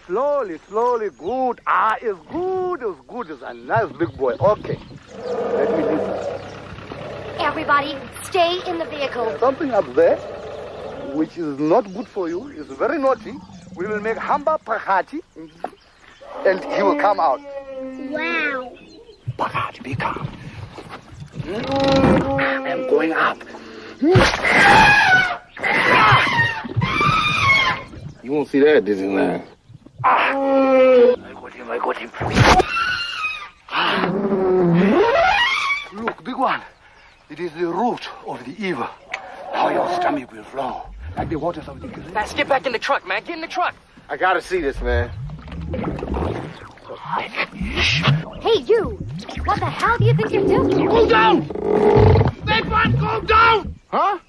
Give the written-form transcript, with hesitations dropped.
slowly, slowly. Good. It's good. It's good. It's a nice big boy. Okay. Let me leave. Everybody, stay in the vehicle. Something up there, which is not good for you, is very naughty. We will make Hamba Pakati, and he will come out. Wow. Pakati, be calm. I'm going up. You won't see that at Disneyland. I got him. Look, big one. It is the root of the evil. How your stomach will flow, like the waters of the Galilee. Fast, get back in the truck, man. Get in the truck. I gotta see this, man. Hey, you! What the hell do you think you're doing? Go down! Big one, go down! Huh?